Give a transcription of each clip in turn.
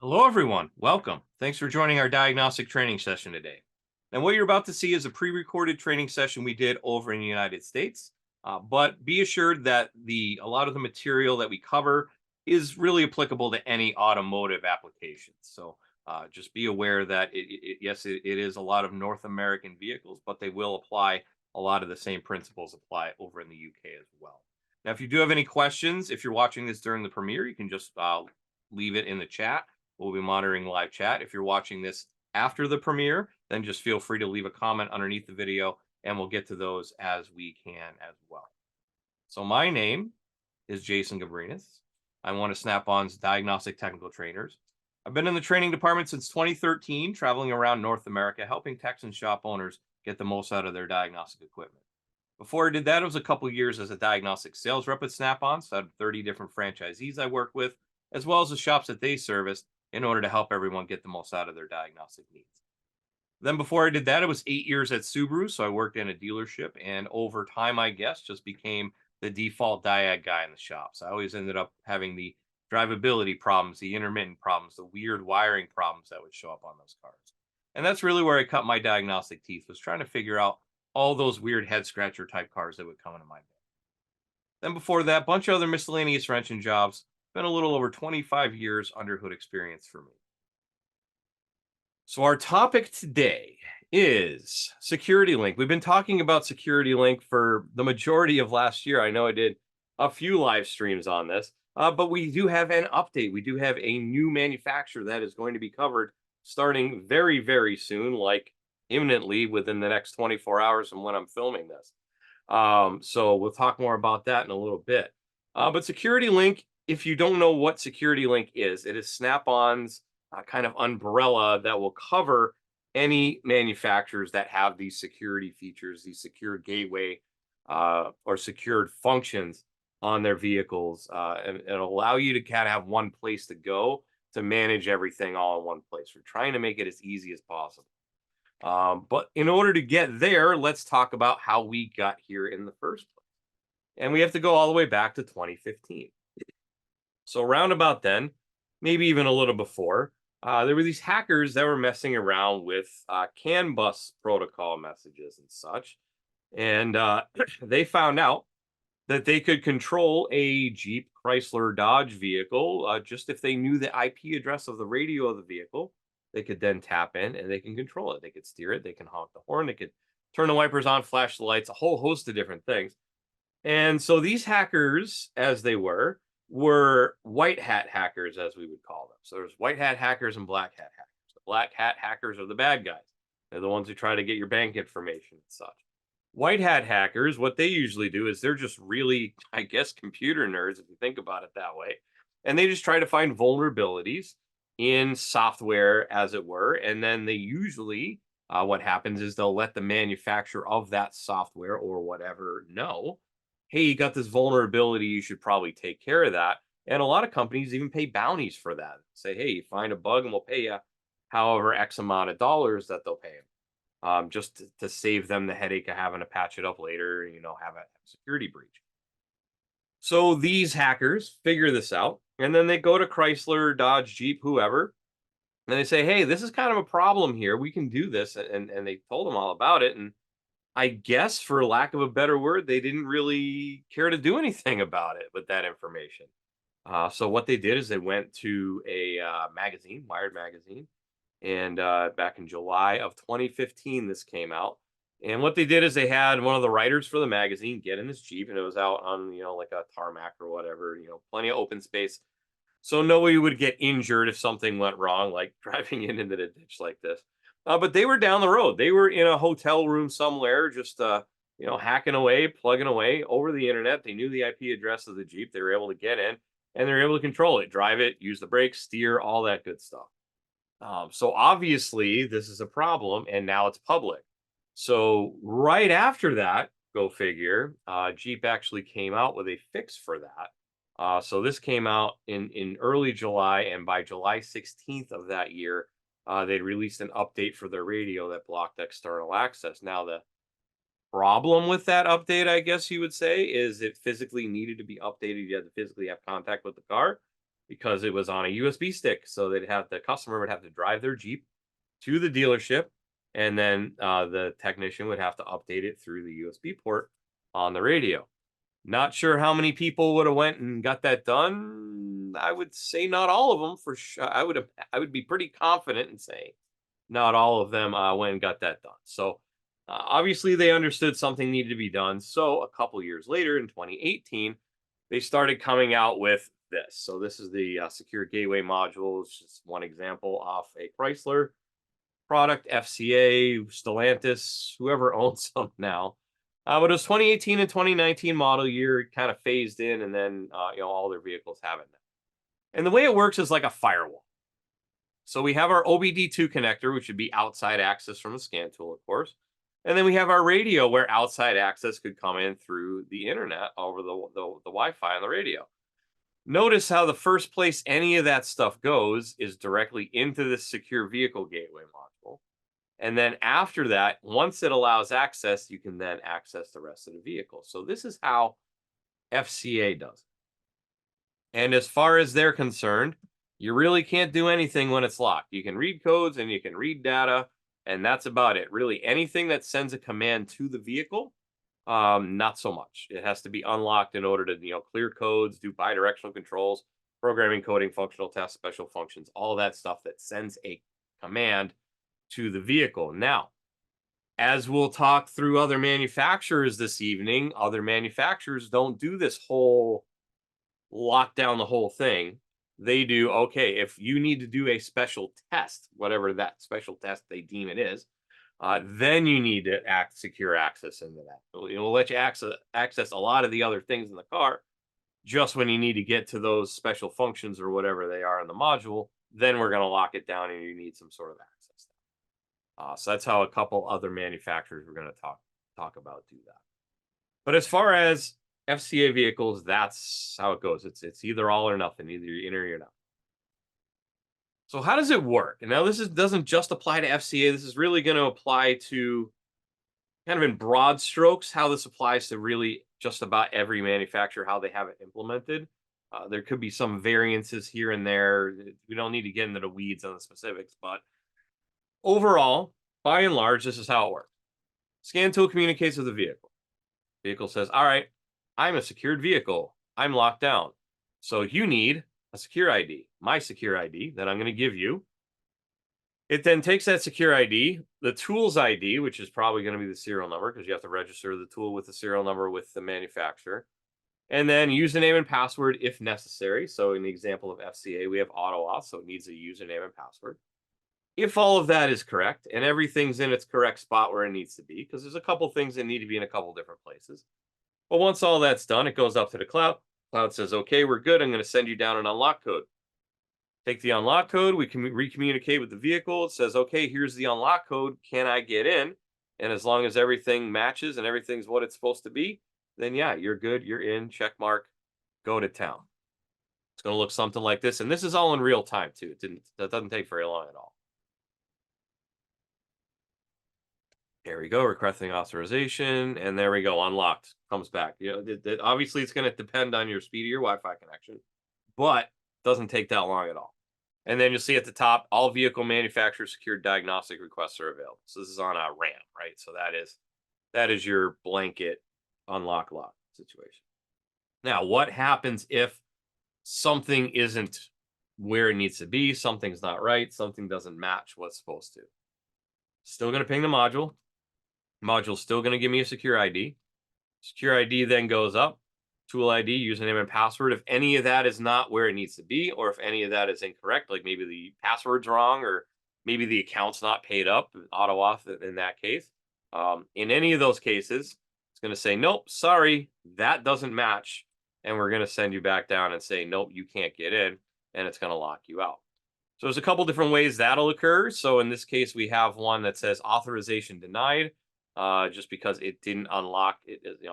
Hello, everyone. Welcome. Thanks for joining our diagnostic training session today. And what you're about to see is a pre-recorded training session we did over in the United States. But be assured that a lot of the material that we cover is really applicable to any automotive application. So just be aware that yes, it is a lot of North American vehicles, but they will apply a lot of the same principles apply over in the UK as well. Now, if you do have any questions, if you're watching this during the premiere, you can just leave it in the chat. We'll be monitoring live chat. If you're watching this after the premiere, then just feel free to leave a comment underneath the video and we'll get to those as we can as well. So my name is Jason Gabrenas. I'm one of Snap-on's diagnostic technical trainers. I've been in the training department since 2013, traveling around North America, helping techs and shop owners get the most out of their diagnostic equipment. Before I did that, it was a couple years as a diagnostic sales rep at Snap-on, so I had 30 different franchisees I worked with, as well as the shops that they serviced in order to help everyone get the most out of their diagnostic needs. Then before I did that, it was 8 years at Subaru, so I worked in a dealership, and over time, I guess, just became the default diag guy in the shop. So I always ended up having the drivability problems, the intermittent problems, the weird wiring problems that would show up on those cars. And that's really where I cut my diagnostic teeth, was trying to figure out all those weird head scratcher type cars that would come into my bed. Then before that, bunch of other miscellaneous wrenching jobs. Been a little over 25 years under hood experience for me. So our topic today is Security Link. We've been talking about Security Link for the majority of last year. I know I did a few live streams on this, but we do have an update. We do have a new manufacturer that is going to be covered starting very, very soon, like imminently within the next 24 hours from when I'm filming this. So we'll talk more about that in a little bit. But Security Link, if you don't know what Security Link is, it is Snap-on's kind of umbrella that will cover any manufacturers that have these security features, these secure gateway or secured functions on their vehicles, and it'll allow you to kind of have one place to go to manage everything all in one place. We're trying to make it as easy as possible. But in order to get there, let's talk about how we got here in the first place. And we have to go all the way back to 2015. So around about then, maybe even a little before, there were these hackers that were messing around with CAN bus protocol messages and such. And they found out that they could control a Jeep, Chrysler, Dodge vehicle just if they knew the IP address of the radio of the vehicle. They could then tap in and they can control it. They could steer it. They can honk the horn. They could turn the wipers on, flash the lights, a whole host of different things. And so these hackers, as they were white hat hackers, as we would call them. So there's white hat hackers and black hat hackers. The black hat hackers are the bad guys. They're the ones who try to get your bank information and such. White hat hackers, what they usually do is they're just really, I guess, computer nerds, if you think about it that way. And they just try to find vulnerabilities in software, as it were. And then they usually, what happens is they'll let the manufacturer of that software or whatever know, hey, you got this vulnerability, you should probably take care of that. And a lot of companies even pay bounties for that. Say, hey, you find a bug and we'll pay you however X amount of dollars that they'll pay them, just to save them the headache of having to patch it up later, have a security breach. So these hackers figure this out, and then they go to Chrysler, Dodge, Jeep, whoever, and they say, hey, this is kind of a problem here. We can do this. And they told them all about it. And I guess, for lack of a better word, they didn't really care to do anything about it with that information. So what they did is they went to a magazine, Wired magazine, and back in July of 2015, this came out. And what they did is they had one of the writers for the magazine get in his Jeep, and it was out on, like a tarmac or whatever, plenty of open space. So nobody would get injured if something went wrong, like driving into the ditch like this. But they were down the road. They were in a hotel room somewhere, just hacking away, plugging away over the internet. They knew the IP address of the Jeep. They were able to get in, and they were able to control it, drive it, use the brakes, steer, all that good stuff. So obviously, this is a problem, and now it's public. So right after that, go figure, Jeep actually came out with a fix for that. So this came out in early July, and by July 16th of that year, they'd released an update for their radio that blocked external access. Now, the problem with that update, I guess you would say, is it physically needed to be updated. You had to physically have contact with the car. because it was on a USB stick. So the customer would have to drive their Jeep to the dealership, and then the technician would have to update it through the USB port on the radio. Not sure how many people would have went and got that done. I would say not all of them for sure. I would be pretty confident in saying not all of them went and got that done. So obviously they understood something needed to be done. So a couple years later in 2018, they started coming out with this. So this is the secure gateway module. It's just one example off a Chrysler product, FCA, Stellantis, whoever owns them now. But it was 2018 and 2019 model year. It kind of phased in, and then all their vehicles have it now. And the way it works is like a firewall. So we have our OBD2 connector, which would be outside access from a scan tool, of course. And then we have our radio, where outside access could come in through the internet over the Wi-Fi on the radio. Notice how the first place any of that stuff goes is directly into this secure vehicle gateway module. And then after that, once it allows access, you can then access the rest of the vehicle. So this is how FCA does it. And as far as they're concerned, you really can't do anything when it's locked. You can read codes and you can read data, and that's about it. Really, anything that sends a command to the vehicle, not so much. It has to be unlocked in order to clear codes, do bidirectional controls, programming, coding, functional tests, special functions, all that stuff that sends a command to the vehicle. Now, as we'll talk through other manufacturers this evening, other manufacturers don't do this whole lock down the whole thing. They do, okay, if you need to do a special test, whatever that special test they deem it is, then you need to secure access into that. It'll let you access a lot of the other things in the car. Just when you need to get to those special functions or whatever they are in the module, then we're going to lock it down and you need some sort of access. So that's how a couple other manufacturers we're going to talk about do that. But as far as FCA vehicles, that's how it goes. It's either all or nothing. Either you're in or you're not. So how does it work? And now this doesn't just apply to FCA. This is really going to apply to, kind of in broad strokes, how this applies to really just about every manufacturer, how they have it implemented. There could be some variances here and there. We don't need to get into the weeds on the specifics, but overall, by and large, this is how it works. Scan tool communicates with the vehicle. Vehicle says, all right, I'm a secured vehicle. I'm locked down. So you need a secure ID, my secure ID that I'm going to give you. It then takes that secure ID, the tool's ID, which is probably going to be the serial number because you have to register the tool with the serial number with the manufacturer, and then username and password if necessary. So in the example of FCA, we have auto auth, so it needs a username and password. If all of that is correct and everything's in its correct spot where it needs to be, because there's a couple things that need to be in a couple different places. But once all that's done, it goes up to the cloud. Cloud says, okay, we're good. I'm going to send you down an unlock code. Take the unlock code. We can recommunicate with the vehicle. It says, okay, here's the unlock code. Can I get in? And as long as everything matches and everything's what it's supposed to be, then yeah, you're good. You're in. Check mark. Go to town. It's going to look something like this. And this is all in real time too. That doesn't take very long at all. There we go, requesting authorization, and there we go, unlocked, comes back. Obviously it's going to depend on your speed of your Wi-Fi connection, but doesn't take that long at all. And then you'll see at the top, all vehicle manufacturer secured diagnostic requests are available. So this is on a RAM, right? So that is your blanket unlock lock situation. Now, what happens if something isn't where it needs to be, something's not right, something doesn't match what's supposed to? Still going to ping the module. Module's still going to give me a secure ID. Secure ID then goes up. Tool ID, username and password. If any of that is not where it needs to be, or if any of that is incorrect, like maybe the password's wrong, or maybe the account's not paid up, auto auth in that case. In any of those cases, it's going to say, nope, sorry, that doesn't match. And we're going to send you back down and say, nope, you can't get in. And it's going to lock you out. So there's a couple different ways that'll occur. So in this case, we have one that says authorization denied. Just because it didn't unlock,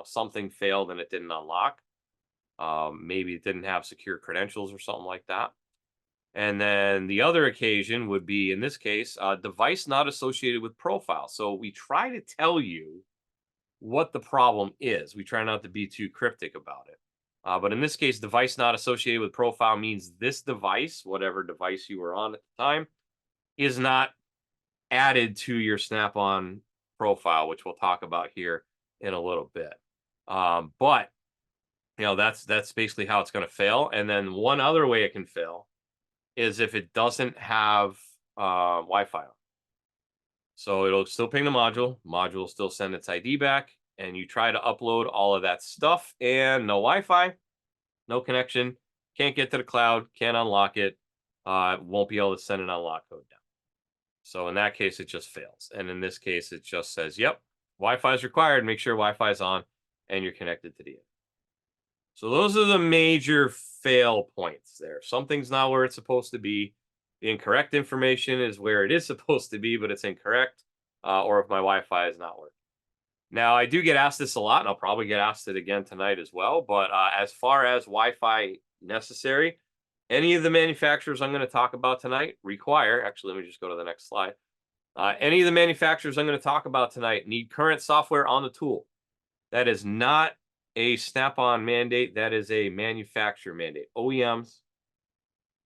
something failed and it didn't unlock. Maybe it didn't have secure credentials or something like that. And then the other occasion would be, in this case, device not associated with profile. So we try to tell you what the problem is. We try not to be too cryptic about it. But in this case, device not associated with profile means this device, whatever device you were on at the time, is not added to your Snap-on profile, which we'll talk about here in a little bit. But that's basically how it's going to fail. And then one other way it can fail is if it doesn't have Wi-Fi on. So it'll still ping the module. Module will still send its ID back, and you try to upload all of that stuff, and no Wi-Fi, no connection, can't get to the cloud, can't unlock it, won't be able to send an unlock code down. So in that case, it just fails. And in this case, it just says, yep, Wi-Fi is required. Make sure Wi-Fi is on and you're connected to the internet. So those are the major fail points there. Something's not where it's supposed to be. The incorrect information is where it is supposed to be, but it's incorrect. Or if my Wi-Fi is not working. Now, I do get asked this a lot, and I'll probably get asked it again tonight as well. But as far as Wi-Fi necessary, any of the manufacturers I'm going to talk about tonight require, actually, let me just go to the next slide. Any of the manufacturers I'm going to talk about tonight need current software on the tool. That is not a Snap-on mandate. That is a manufacturer mandate. OEMs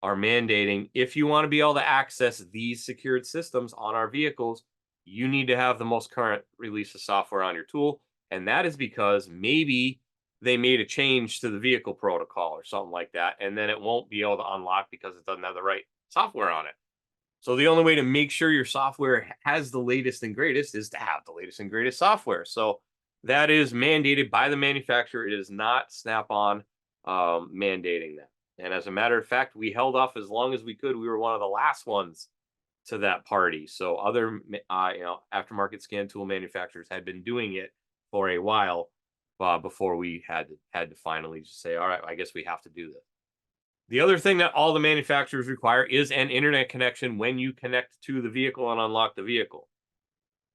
are mandating, if you want to be able to access these secured systems on our vehicles, you need to have the most current release of software on your tool. And that is because maybe they made a change to the vehicle protocol or something like that, and then it won't be able to unlock because it doesn't have the right software on it. So the only way to make sure your software has the latest and greatest is to have the latest and greatest software. So that is mandated by the manufacturer. It is not Snap-on mandating that. And as a matter of fact, we held off as long as we could. We were one of the last ones to that party. So other aftermarket scan tool manufacturers had been doing it for a while before we had to finally just say, all right, I guess we have to do this. The other thing that all the manufacturers require is an internet connection when you connect to the vehicle and unlock the vehicle.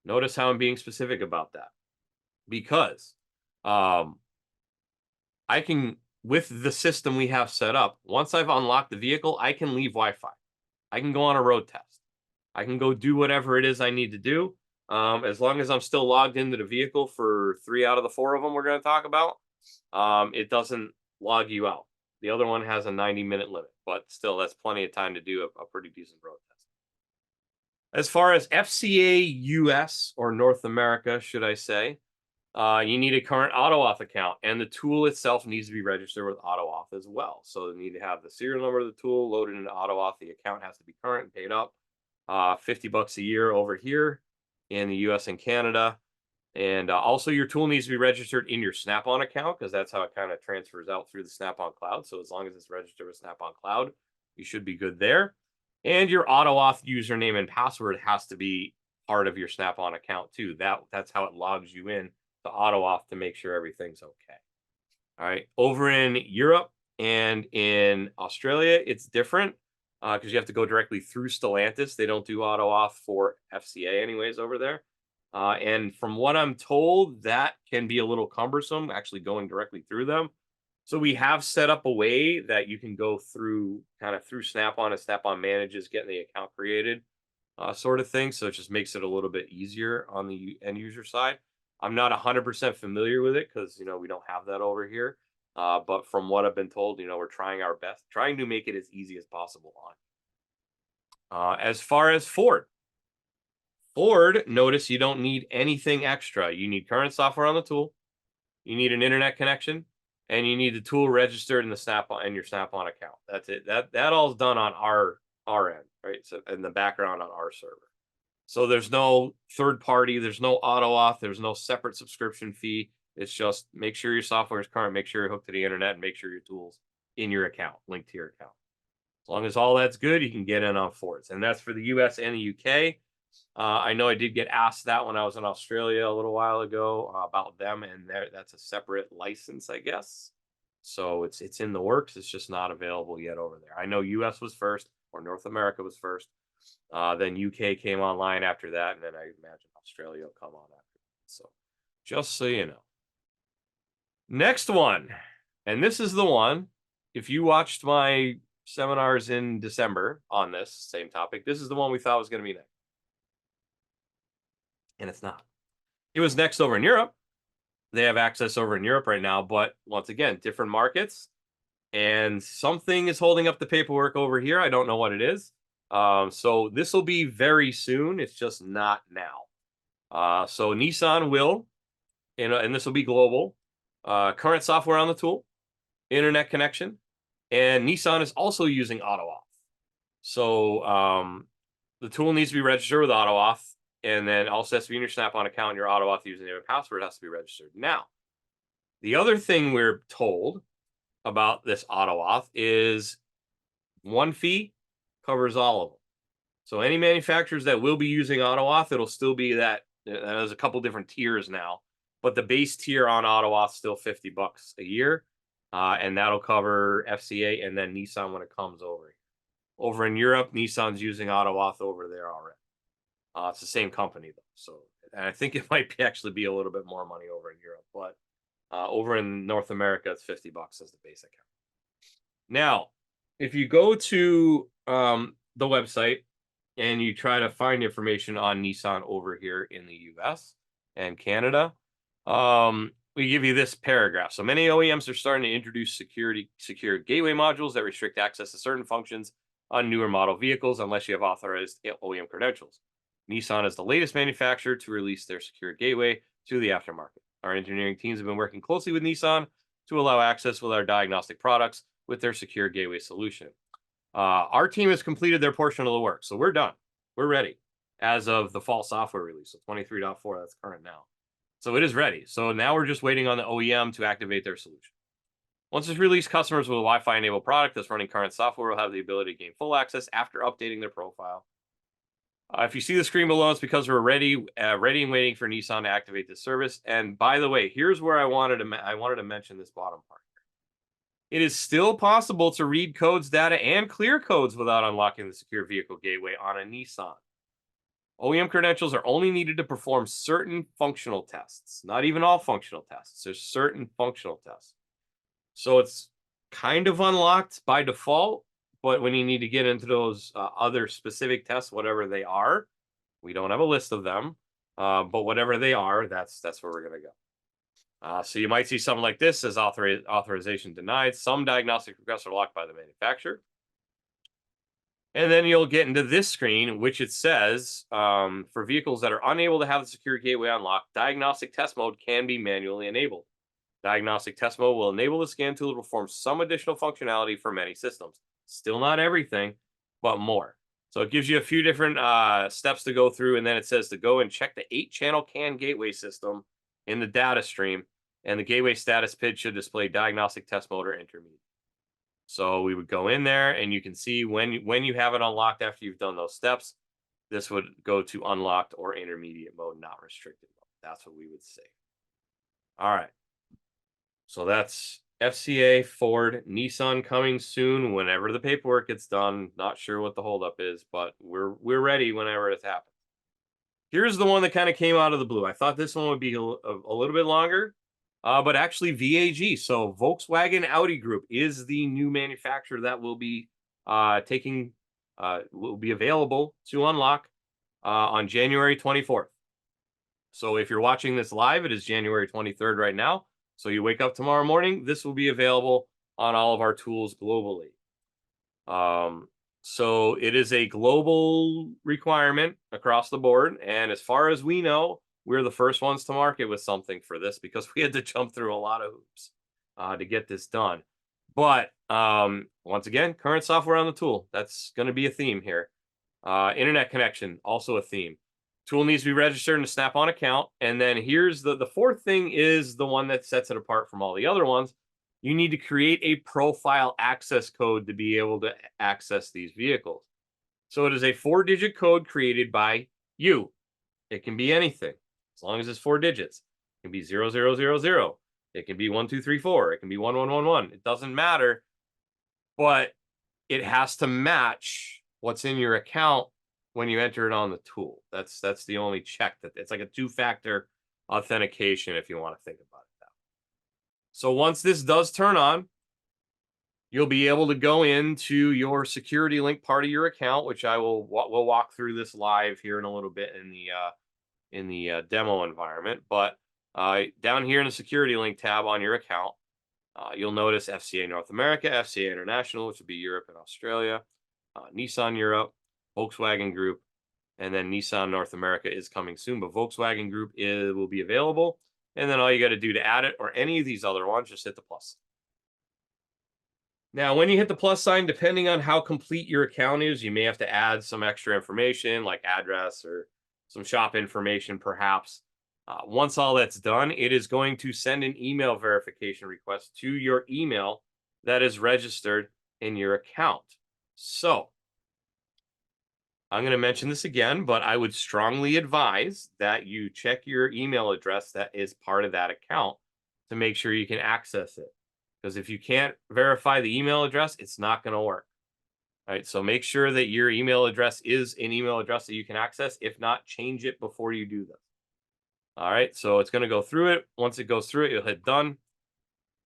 Notice how I'm being specific about that. Because I can, with the system we have set up, once I've unlocked the vehicle, I can leave Wi-Fi. I can go on a road test. I can go do whatever it is I need to do. As long as I'm still logged into the vehicle for 3 out of the 4 of them we're going to talk about, it doesn't log you out. The other one has a 90-minute limit, but still, that's plenty of time to do a pretty decent road test. As far as FCA US, or North America, should I say, you need a current AutoAuth account, and the tool itself needs to be registered with AutoAuth as well. So they need to have the serial number of the tool loaded into AutoAuth. The account has to be current and paid up. $50 a year over here in the US and Canada. And also your tool needs to be registered in your Snap-on account, because that's how it kind of transfers out through the Snap-on cloud. So as long as it's registered with Snap-on cloud, you should be good there. And your AutoAuth username and password has to be part of your Snap-on account too. That's how it logs you in to AutoAuth to make sure everything's okay. All right. Over in Europe and in Australia, it's different because you have to go directly through Stellantis. They don't do AutoAuth for FCA anyways over there. And from what I'm told, that can be a little cumbersome, actually going directly through them. So we have set up a way that you can go through through Snap-on, and Snap-on manages getting the account created, sort of thing. So it just makes it a little bit easier on the end user side. I'm not 100% familiar with it because, we don't have that over here. But from what I've been told, we're trying our best, trying to make it as easy as possible on. As far as Ford, notice you don't need anything extra. You need current software on the tool, you need an internet connection, and you need the tool registered in the Snap-on and your Snap-on account. That's it. That all's done on our end, right? So in the background on our server. So there's no third party, there's no AutoAuth, there's no separate subscription fee. It's just make sure your software is current, make sure you're hooked to the internet, and make sure your tool's in your account, linked to your account. As long as all that's good, you can get in on Fords. And that's for the US and the UK. I know I did get asked that when I was in Australia a little while ago about them, and that's a separate license, I guess. So it's in the works. It's just not available yet over there. I know US was first, or North America was first. Then UK came online after that, and then I imagine Australia will come on after that. So just so you know. Next one, and this is the one, if you watched my seminars in December on this same topic, this is the one we thought was going to be next. And it's not. It was next over in Europe. They have access over in Europe right now, but once again, different markets, and something is holding up the paperwork over here. I don't know what it is. So this will be very soon. It's just not now. So Nissan will, and this will be global. Current software on the tool, internet connection, and Nissan is also using auto auth. So the tool needs to be registered with auto auth, and then also has to be in your Snap-on account. Your auto auth username and password has to be registered. Now, the other thing we're told about this auto auth is one fee covers all of them. So any manufacturers that will be using auto auth, it'll still be that. There's a couple different tiers now, but the base tier on auto auth still $50 a year, and that'll cover FCA and then Nissan when it comes over. Over in Europe, Nissan's using auto auth over there already. It's the same company though, so and I think it might actually be a little bit more money over in Europe, but over in North America, it's $50 as the base account. Now, if you go to the website and you try to find information on Nissan over here in the US and Canada, we give you this paragraph. So many OEMs are starting to introduce secure gateway modules that restrict access to certain functions on newer model vehicles unless you have authorized OEM credentials. Nissan is the latest manufacturer to release their secure gateway to the aftermarket. Our engineering teams have been working closely with Nissan to allow access with our diagnostic products with their secure gateway solution. Our team has completed their portion of the work, so we're done. We're ready as of the fall software release, so 23.4, that's current now. So it is ready. So now we're just waiting on the OEM to activate their solution. Once it's released, customers with a Wi-Fi enabled product that's running current software will have the ability to gain full access after updating their profile. If you see the screen below, it's because we're ready and waiting for Nissan to activate this service. And by the way, here's where I wanted to mention this bottom part. It is still possible to read codes, data, and clear codes without unlocking the secure vehicle gateway on a Nissan. OEM credentials are only needed to perform certain functional tests, not even all functional tests. There's certain functional tests. So it's kind of unlocked by default, but when you need to get into those other specific tests, whatever they are, we don't have a list of them, but whatever they are, that's where we're going to go. So you might see something like this as authorization denied. Some diagnostic requests are locked by the manufacturer. And then you'll get into this screen, which it says, for vehicles that are unable to have the secure gateway unlocked, diagnostic test mode can be manually enabled. Diagnostic test mode will enable the scan tool to perform some additional functionality for many systems. Still not everything, but more. So it gives you a few different steps to go through, and then it says to go and check the 8-channel CAN gateway system in the data stream, and the gateway status PID should display diagnostic test mode or intermediate. So we would go in there, and you can see when you have it unlocked after you've done those steps, this would go to unlocked or intermediate mode, not restricted mode. That's what we would say. All right. So that's FCA, Ford, Nissan coming soon whenever the paperwork gets done. Not sure what the holdup is, but we're ready whenever it happens. Here's the one that kind of came out of the blue. I thought this one would be a little bit longer, but actually VAG. So Volkswagen Audi Group is the new manufacturer that will be will be available to unlock on January 24th. So if you're watching this live, it is January 23rd right now. So you wake up tomorrow morning, this will be available on all of our tools globally. So it is a global requirement across the board. And as far as we know, we're the first ones to market with something for this because we had to jump through a lot of hoops to get this done. But once again, current software on the tool. That's going to be a theme here. Internet connection, also a theme. Tool needs to be registered in a Snap-on account. And then here's the fourth thing is the one that sets it apart from all the other ones. You need to create a profile access code to be able to access these vehicles. So it is a 4-digit code created by you. It can be anything, as long as it's 4 digits. It can be 0000. It can be 1234. It can be 1111. It doesn't matter, but it has to match what's in your account when you enter it on the tool. That's the only check. That it's like a 2-factor authentication if you want to think about it that way. So once this does turn on, you'll be able to go into your security link part of your account, which we'll walk through this live here in a little bit in the demo environment. But Down here in the security link tab on your account, you'll notice FCA North America, FCA International, which would be Europe and Australia, Nissan Europe, Volkswagen Group, and then Nissan North America is coming soon, but Volkswagen Group will be available. And then all you got to do to add it or any of these other ones, just hit the plus. Now, when you hit the plus sign, depending on how complete your account is, you may have to add some extra information like address or some shop information, perhaps. Once all that's done, it is going to send an email verification request to your email that is registered in your account. So, I'm going to mention this again, but I would strongly advise that you check your email address that is part of that account to make sure you can access it. Because if you can't verify the email address, it's not going to work. All right. So make sure that your email address is an email address that you can access. If not, change it before you do this. All right. So it's going to go through it. Once it goes through it, you'll hit done.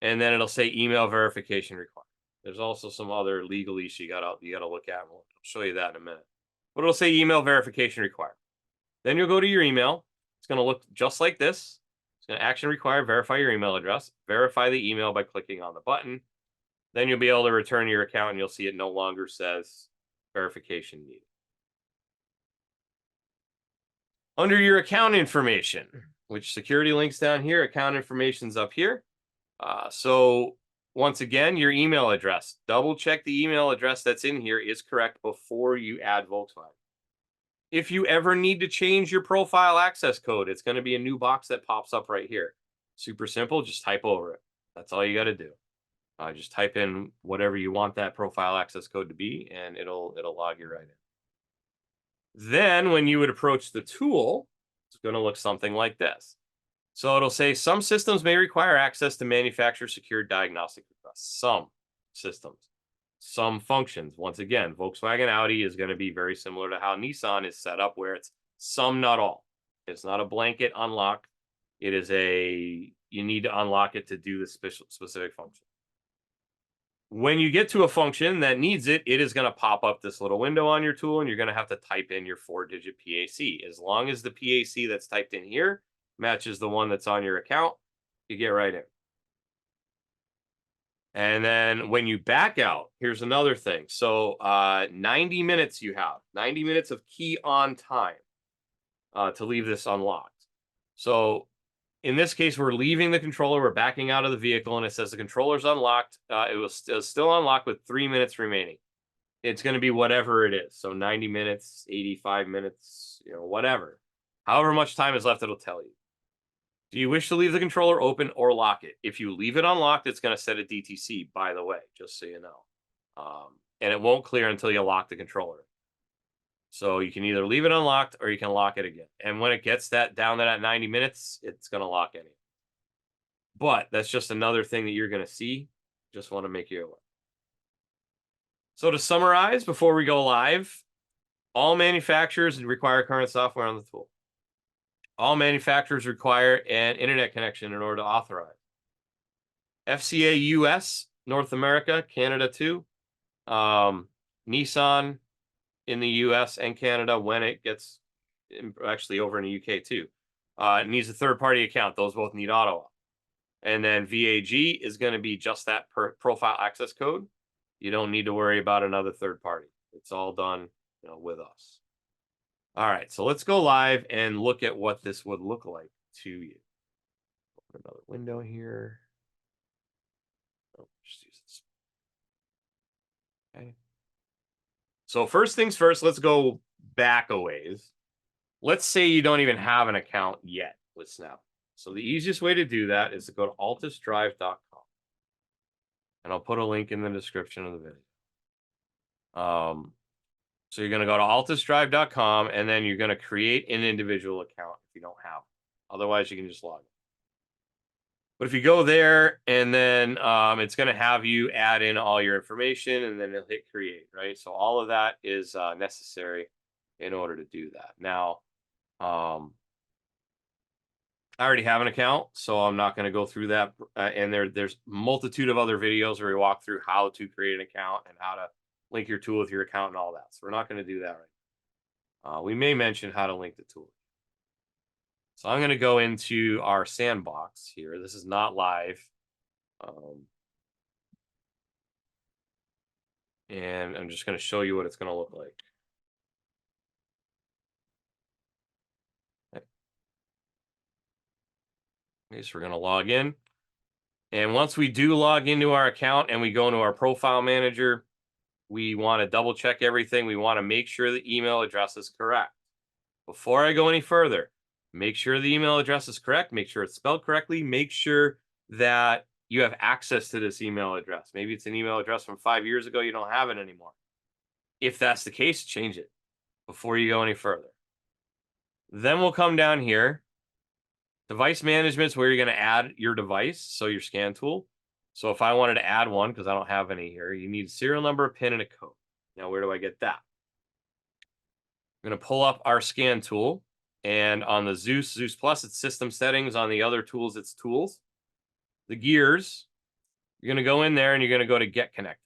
And then it'll say email verification required. There's also some other legalese you gotta look at. I'll show you that in a minute. But it'll say email verification required. Then you'll go to your email. It's going to look just like this. It's going to action required, verify your email address, verify the email by clicking on the button. Then you'll be able to return your account and you'll see it no longer says verification needed. Under your account information, which security links down here, account information's up here. So once again, your email address, double check the email address that's in here is correct before you add Volkswagen. If you ever need to change your profile access code, it's going to be a new box that pops up right here. Super simple. Just type over it. That's all you got to do. Just type in whatever you want that profile access code to be, and it'll log you right in. Then when you would approach the tool, it's going to look something like this. So it'll say some systems may require access to manufacturer secured diagnostic requests. Some systems. Some functions. Once again, Volkswagen Audi is going to be very similar to how Nissan is set up, where it's some, not all. It's not a blanket unlock. It is you need to unlock it to do the specific function. When you get to a function that needs it, it is going to pop up this little window on your tool, and you're going to have to type in your 4-digit PAC. As long as the PAC that's typed in here matches the one that's on your account, you get right in. And then when you back out, here's another thing. So 90 minutes you have, 90 minutes of key on time to leave this unlocked. So in this case, we're leaving the controller, we're backing out of the vehicle, and it says the controller's unlocked. It was still unlocked with 3 minutes remaining. It's going to be whatever it is. So 90 minutes, 85 minutes, whatever. However much time is left, it'll tell you. Do you wish to leave the controller open or lock it? If you leave it unlocked, it's going to set a DTC, by the way, just so you know. And it won't clear until you lock the controller. So you can either leave it unlocked or you can lock it again. And when it gets down to that 90 minutes, it's going to lock anyway. But that's just another thing that you're going to see. Just want to make you aware. So to summarize, before we go live, all manufacturers require current software on the tool. All manufacturers require an internet connection in order to authorize. FCA US, North America, Canada too. Nissan in the US and Canada when it gets actually over in the UK too. It needs a third-party account. Those both need auto. And then VAG is going to be just that profile access code. You don't need to worry about another third party. It's all done with us. All right, so let's go live and look at what this would look like to you. Open another window here. Oh, just use this. Okay. So first things first, let's go back a ways. Let's say you don't even have an account yet with Snap. So the easiest way to do that is to go to altusdrive.com. And I'll put a link in the description of the video. So you're going to go to altusdrive.com, and then you're going to create an individual account if you don't have one. Otherwise, you can just log in. But if you go there, and then it's going to have you add in all your information, and then it'll hit create, right? So all of that is necessary in order to do that. Now, I already have an account, so I'm not going to go through that. And there's a multitude of other videos where we walk through how to create an account and how to link your tool with your account and all that. So we're not going to do that right now. We may mention how to link the tool. So I'm going to go into our sandbox here. This is not live. And I'm just going to show you what it's going to look like. Okay, so we're going to log in. And once we do log into our account and we go into our profile manager, we want to double check everything. We want to make sure the email address is correct. Before I go any further, make sure the email address is correct. Make sure it's spelled correctly. Make sure that you have access to this email address. Maybe it's an email address from 5 years ago. You don't have it anymore. If that's the case, change it before you go any further. Then we'll come down here. Device management is where you're going to add your device, so your scan tool. So if I wanted to add one, because I don't have any here, you need a serial number, a PIN, and a code. Now, where do I get that? I'm going to pull up our scan tool. And on the Zeus Plus, it's system settings. On the other tools, it's tools. The gears, you're going to go in there and you're going to go to Get Connected.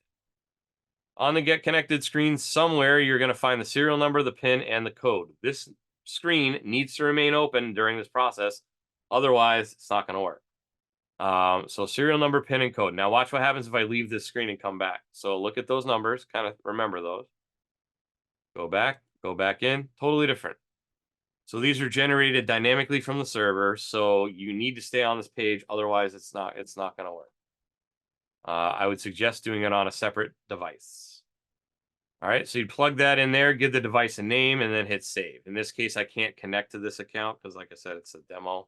On the Get Connected screen somewhere, you're going to find the serial number, the PIN, and the code. This screen needs to remain open during this process. Otherwise, it's not going to work. So serial number, PIN, and code. Now watch what happens if I leave this screen and come back. So look at those numbers, kind of remember those. Go back in, totally different. So these are generated dynamically from the server. So you need to stay on this page. Otherwise, it's not going to work. I would suggest doing it on a separate device. All right, so you plug that in there, give the device a name, and then hit save. In this case, I can't connect to this account because, like I said, it's a demo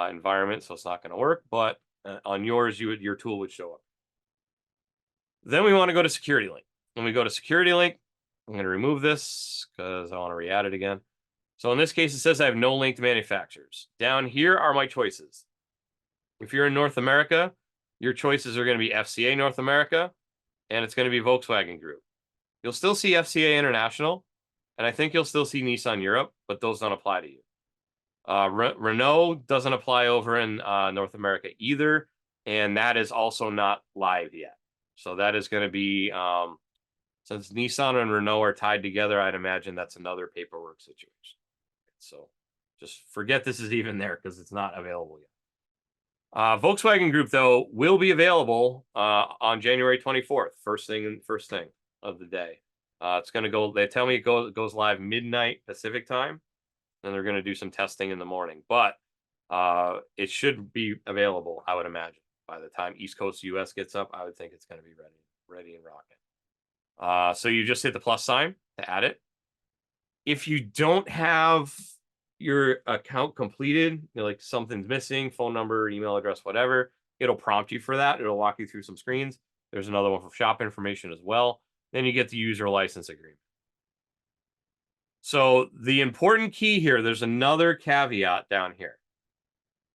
environment, so it's not going to work. But on yours, your tool would show up. Then we want to go to Security Link. When we go to Security Link, I'm going to remove this because I want to re-add it again. So in this case, it says I have no linked manufacturers. Down here are my choices. If you're in North America, your choices are going to be FCA North America, and it's going to be Volkswagen Group. You'll still see FCA International, and I think you'll still see Nissan Europe, but those don't apply to you. Renault doesn't apply over in North America either, and that is also not live yet. So that is going to be, since Nissan and Renault are tied together, I'd imagine that's another paperwork situation. So just forget this is even there because it's not available yet. Volkswagen Group, though, will be available on January 24th, first thing of the day. It's going to go, they tell me it goes live midnight Pacific time, and they're going to do some testing in the morning. But it should be available, I would imagine. By the time East Coast US gets up, I would think it's going to be ready and rocking. So you just hit the plus sign to add it. If you don't have your account completed, like something's missing, phone number, email address, whatever, it'll prompt you for that. It'll walk you through some screens. There's another one for shop information as well. Then you get the user license agreement. So the important key here, there's another caveat down here.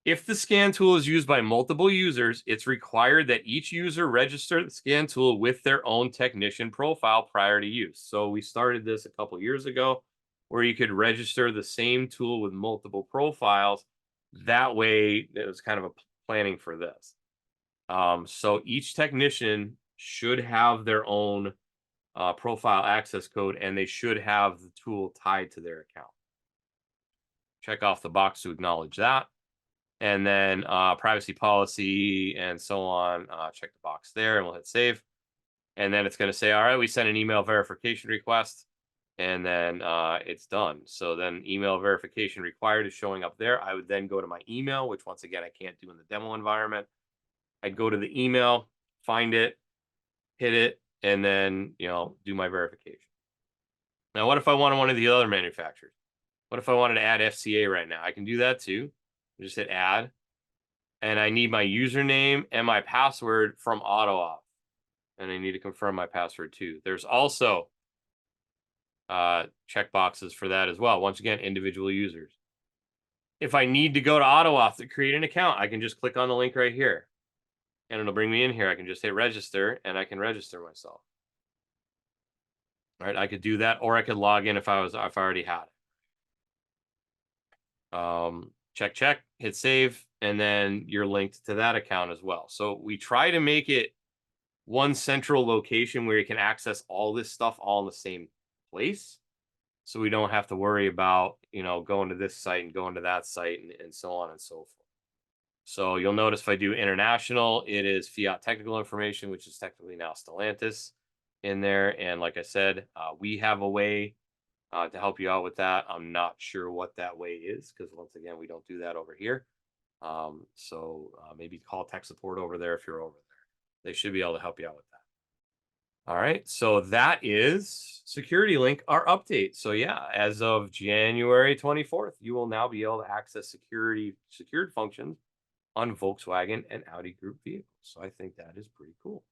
If the scan tool is used by multiple users, it's required that each user register the scan tool with their own technician profile prior to use. So we started this a couple years ago where you could register the same tool with multiple profiles. That way, it was kind of a planning for this. So each technician should have their own profile access code, and they should have the tool tied to their account. Check off the box to acknowledge that. And then privacy policy and so on, check the box there, and we'll hit save. And then it's going to say, all right, we sent an email verification request, and then it's done. So then email verification required is showing up there. I would then go to my email, which once again, I can't do in the demo environment. I'd go to the email, find it, hit it, and then, do my verification. Now, what if I wanted one of the other manufacturers? What if I wanted to add FCA right now? I can do that too. Just hit add, and I need my username and my password from AutoAuth, and I need to confirm my password too. There's also check boxes for that as well. Once again, individual users. If I need to go to AutoAuth to create an account, I can just click on the link right here, and it'll bring me in here. I can just hit register, and I can register myself. All right, I could do that, or I could log in if I already had it. Check, hit save, and then you're linked to that account as well. So we try to make it one central location where you can access all this stuff all in the same place. so we don't have to worry about, going to this site and going to that site and so on and so forth. So you'll notice if I do international, it is Fiat technical information, which is technically now Stellantis in there. And like I said, we have a way to help you out with that. I'm not sure what that way is because once again, we don't do that over here. Maybe call tech support over there if you're over there. They should be able to help you out with that. All right, so that is Security Link, our update. So yeah, as of January 24th, you will now be able to access secured functions on Volkswagen and Audi Group vehicles. So I think that is pretty cool.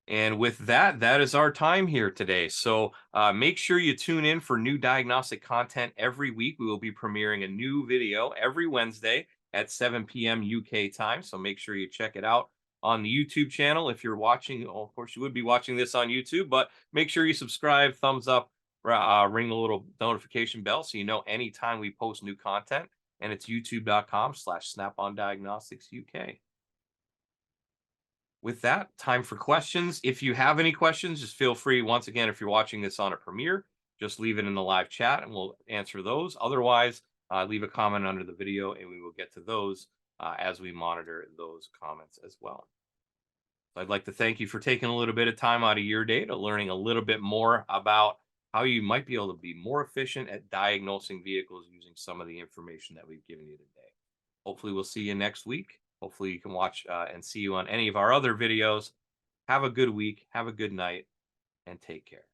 And with that, that is our time here today. So make sure you tune in for new diagnostic content every week. We will be premiering a new video every Wednesday at 7 p.m. UK time. So make sure you check it out on the YouTube channel. If you're watching, well, of course, you would be watching this on YouTube, but make sure you subscribe, thumbs up, ring the little notification bell so you know anytime we post new content. And it's youtube.com/SnapOnDiagnosticsUK. With that, time for questions. If you have any questions, just feel free. Once again, if you're watching this on a premiere, just leave it in the live chat and we'll answer those. Otherwise, leave a comment under the video and we will get to those as we monitor those comments as well. So I'd like to thank you for taking a little bit of time out of your day to learning a little bit more about how you might be able to be more efficient at diagnosing vehicles using some of the information that we've given you today. Hopefully, we'll see you next week. Hopefully, you can watch and see you on any of our other videos. Have a good week, have a good night, and take care.